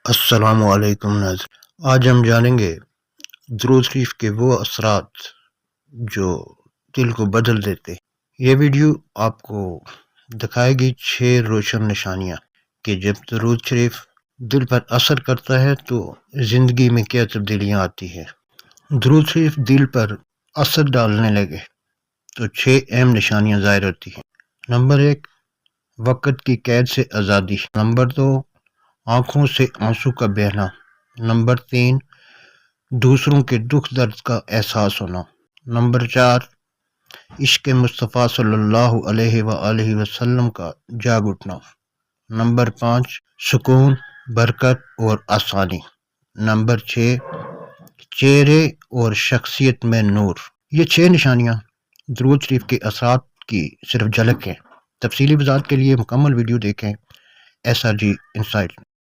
السلام علیکم ناظرین، آج ہم جانیں گے درود شریف کے وہ اثرات جو دل کو بدل دیتے ہیں۔ یہ ویڈیو آپ کو دکھائے گی 6 روشن نشانیاں کہ جب درود شریف دل پر اثر کرتا ہے تو زندگی میں کیا تبدیلیاں آتی ہیں۔ درود شریف دل پر اثر ڈالنے لگے تو 6 اہم نشانیاں ظاہر ہوتی ہیں۔ نمبر 1، وقت کی قید سے آزادی۔ نمبر 2، آنکھوں سے آنسو کا بہنا۔ نمبر 3، دوسروں کے دکھ درد کا احساس ہونا۔ نمبر 4، عشق مصطفیٰ صلی اللہ علیہ وآلہ وسلم کا جاگ اٹھنا۔ نمبر 5، سکون، برکت اور آسانی۔ نمبر 6، چہرے اور شخصیت میں نور۔ یہ 6 نشانیاں درود شریف کے اثرات کی صرف جھلک ہیں۔ تفصیلی وضاحت کے لیے مکمل ویڈیو دیکھیں SRG انسائٹ۔